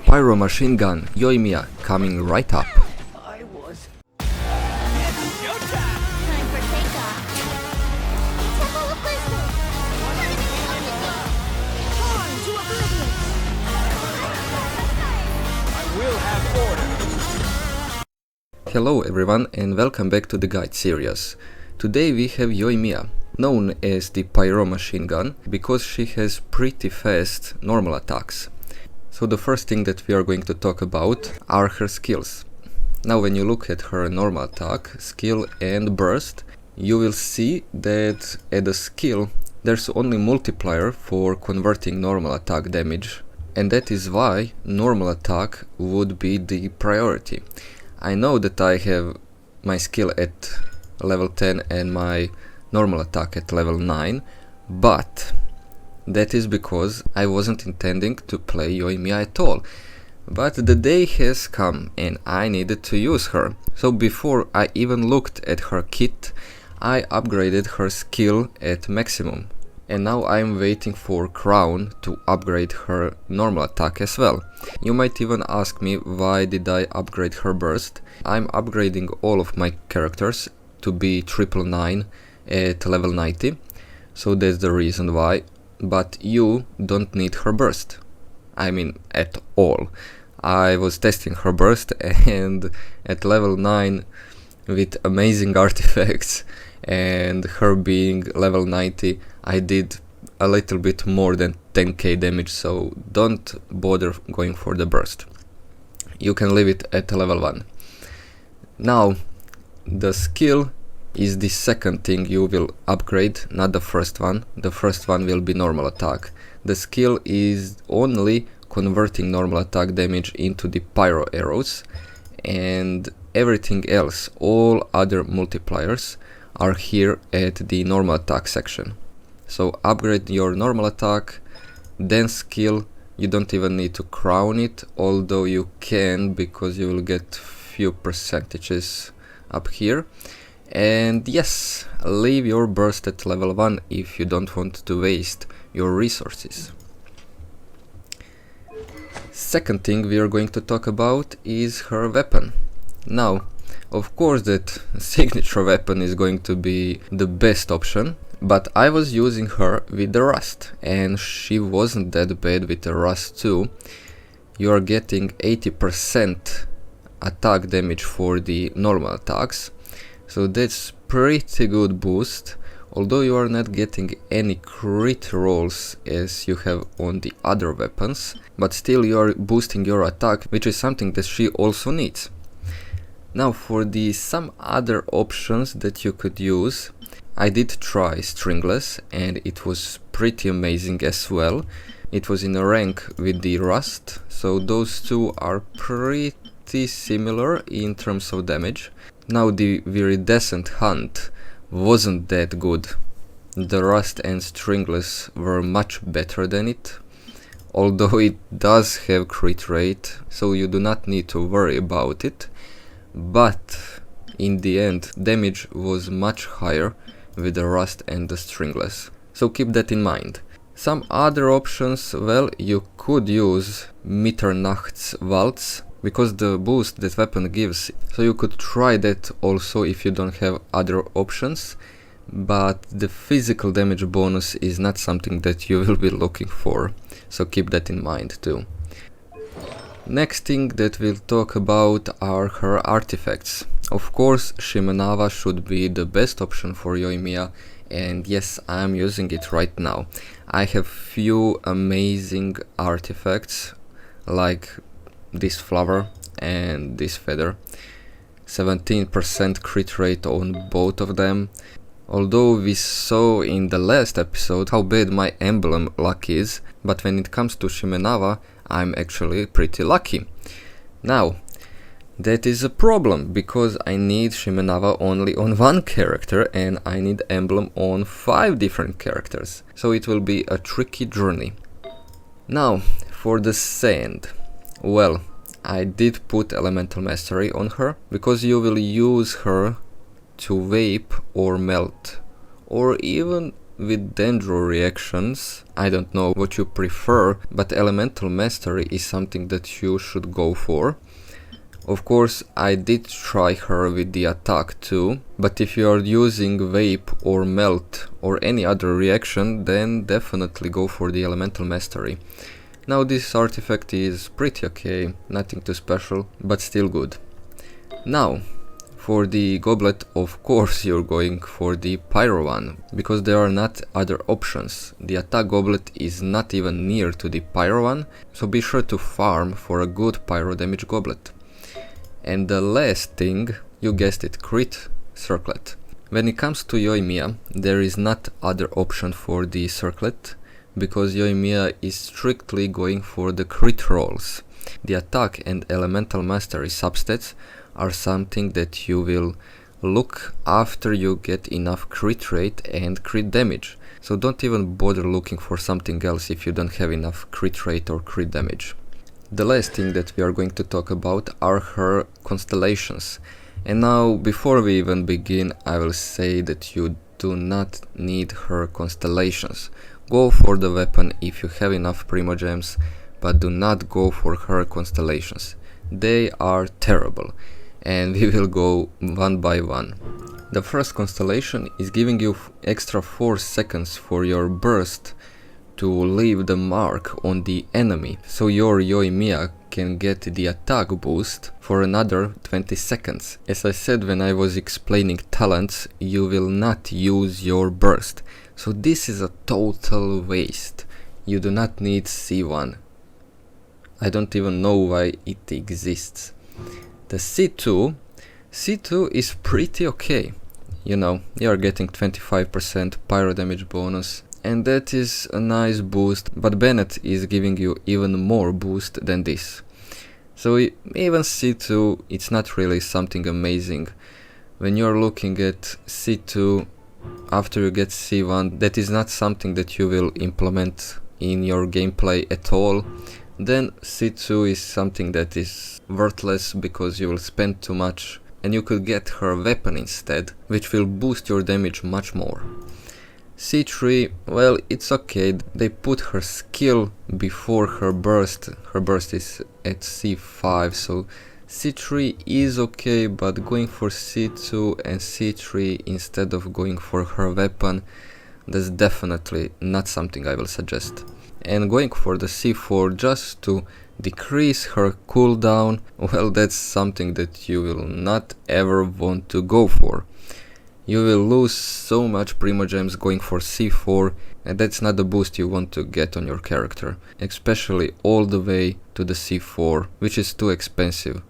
Pyro Machine Gun Yoimiya coming right up. Hello everyone and welcome back to the guide series. Today we have Yoimiya, known as the Pyro Machine Gun because she has pretty fast normal attacks. So the first thing that we are going to talk about are her skills. Now when you look at her normal attack, skill and burst, you will see that at the skill there's only multiplier for converting normal attack damage, and that is why normal attack would be the priority. I know that I have my skill at level 10 and my normal attack at level 9, but that is because I wasn't intending to play Yoimiya at all. But the day has come and I needed to use her. So before I even looked at her kit, I upgraded her skill at maximum. And now I'm waiting for Crown to upgrade her normal attack as well. You might even ask me why did I upgrade her burst. I'm upgrading all of my characters to be 999 at level 90, so that's the reason why. But you don't need her burst, I mean at all. I was testing her burst and at level 9 with amazing artifacts and her being level 90, I did a little bit more than 10k damage, so don't bother going for the burst. You can leave it at level 1. Now, the skill is the second thing you will upgrade, not the first one. The first one will be normal attack. The skill is only converting normal attack damage into the pyro arrows, and everything else, all other multipliers, are here at the normal attack section. So upgrade your normal attack, then skill. You don't even need to crown it, although you can because you will get few percentages up here. And yes, leave your burst at level 1 if you don't want to waste your resources. Second thing we are going to talk about is her weapon. Now, of course that signature weapon is going to be the best option, but I was using her with the rust and she wasn't that bad with the rust too. You are getting 80% attack damage for the normal attacks, so that's pretty good boost, although you are not getting any crit rolls as you have on the other weapons, but still you are boosting your attack, which is something that she also needs. Now for the some other options that you could use, I did try Stringless and it was pretty amazing as well. It was in a rank with the Rust, so those two are pretty similar in terms of damage. Now the Viridescent Hunt wasn't that good. The Rust and Stringless were much better than it, although it does have crit rate, so you do not need to worry about it. But in the end, damage was much higher with the Rust and the Stringless, so keep that in mind. Some other options, well, you could use Mitternacht's Waltz, because the boost that weapon gives, so you could try that also if you don't have other options, but the physical damage bonus is not something that you will be looking for, so keep that in mind too. Next thing that we'll talk about are her artifacts. Of course, Shimenava should be the best option for Yoimiya, and yes, I'm using it right now. I have few amazing artifacts like this flower and this feather. 17% crit rate on both of them. Although we saw in the last episode how bad my emblem luck is, but when it comes to Shimenava, I'm actually pretty lucky. Now, that is a problem because I need Shimenava only on one character and I need emblem on 5 different characters, so it will be a tricky journey. Now, for the sand. Well, I did put Elemental Mastery on her because you will use her to vape or melt or even with Dendro reactions. I don't know what you prefer, but Elemental Mastery is something that you should go for. Of course, I did try her with the attack too, but if you are using Vape or Melt or any other reaction, then definitely go for the Elemental Mastery. Now this artifact is pretty okay, nothing too special, but still good. Now, for the goblet, of course you're going for the Pyro one, because there are not other options. The attack goblet is not even near to the Pyro one, so be sure to farm for a good Pyro damage goblet. And the last thing, you guessed it, crit circlet. When it comes to Yoimiya, there is not other option for the circlet, because Yoimiya is strictly going for the crit rolls. The attack and elemental mastery substats are something that you will look after you get enough crit rate and crit damage. So don't even bother looking for something else if you don't have enough crit rate or crit damage. The last thing that we are going to talk about are her constellations. And now, before we even begin, I will say that you do not need her constellations. Go for the weapon if you have enough primogems, but do not go for her constellations. They are terrible, and we will go one by one. The first constellation is giving you extra 4 seconds for your burst to leave the mark on the enemy, so your Yoimiya can get the attack boost for another 20 seconds. As I said when I was explaining talents, you will not use your burst, so this is a total waste. You do not need C1. I don't even know why it exists. The C2 is pretty okay. You know, you are getting 25% pyro damage bonus, and that is a nice boost, but Bennett is giving you even more boost than this. So even C2, it's not really something amazing. When you're looking at C2 after you get C1, that is not something that you will implement in your gameplay at all. Then C2 is something that is worthless because you will spend too much, and you could get her weapon instead, which will boost your damage much more. C3, well, it's okay, they put her skill before her burst. Her burst is at C5, so C3 is okay, but going for C2 and C3 instead of going for her weapon, that's definitely not something I will suggest. And going for the C4 just to decrease her cooldown, well, that's something that you will not ever want to go for. You will lose so much primogems going for C4, and that's not the boost you want to get on your character, especially all the way to the C4, which is too expensive.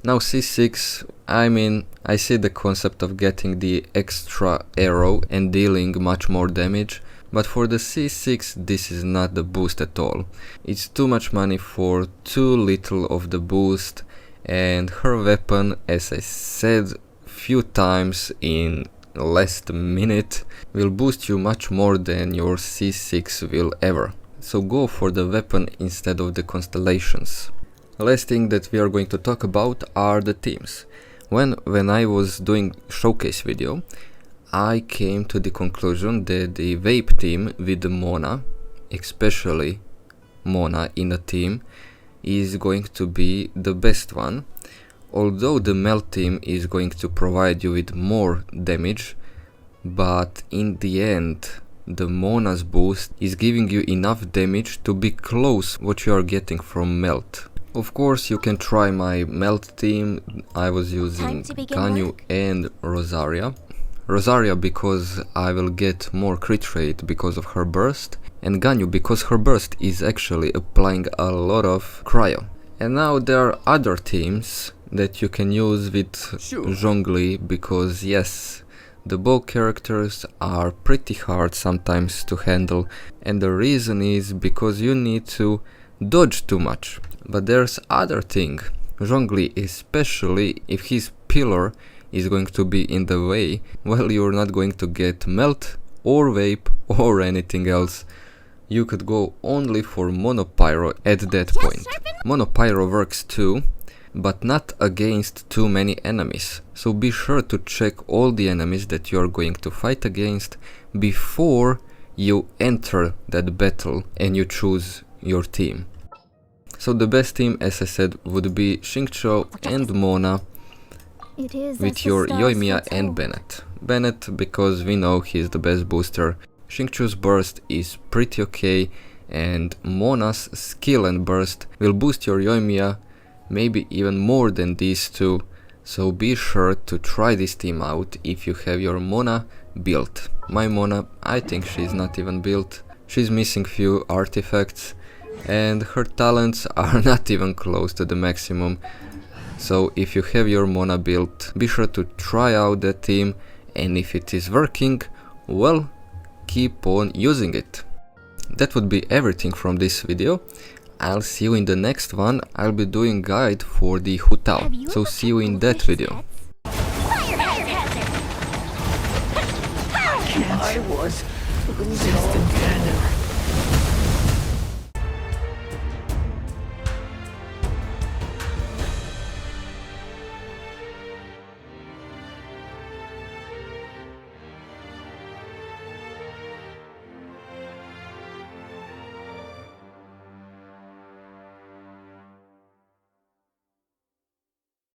Now C6, I mean, I see the concept of getting the extra arrow and dealing much more damage, but for the C6 this is not the boost at all. It's too much money for too little of the boost, and her weapon, as I said few times in last minute, will boost you much more than your C6 will ever. So go for the weapon instead of the constellations. The last thing that we are going to talk about are the teams. When I was doing showcase video, I came to the conclusion that the Vape team with the Mona, especially Mona in a team, is going to be the best one. Although the Melt team is going to provide you with more damage, but in the end the Mona's boost is giving you enough damage to be close what you are getting from Melt. Of course you can try my Melt team. I was using Ganyu and Rosaria. Rosaria because I will get more crit rate because of her burst, and Ganyu because her burst is actually applying a lot of cryo. And now there are other teams that you can use with Zhongli, because yes, the bow characters are pretty hard sometimes to handle, and the reason is because you need to dodge too much. But there's other thing, Zhongli, especially if his pillar is going to be in the way, well, you're not going to get Melt or Vape or anything else. You could go only for Monopyro at that point. Monopyro works too, but not against too many enemies, so be sure to check all the enemies that you are going to fight against before you enter that battle and you choose your team. So the best team, as I said, would be Xingqiu and Mona with your Yoimiya and Bennett. Bennett because we know he's the best booster. Xingqiu's burst is pretty okay, and Mona's skill and burst will boost your Yoimiya maybe even more than these two, so be sure to try this team out if you have your Mona built. My Mona, I think she's not even built. She's missing few artifacts and her talents are not even close to the maximum. So if you have your Mona built, be sure to try out that team, and if it is working, well, keep on using it. That would be everything from this video. I'll see you in the next one. I'll be doing guide for the Hu Tao, so see you in that video. I was losing again.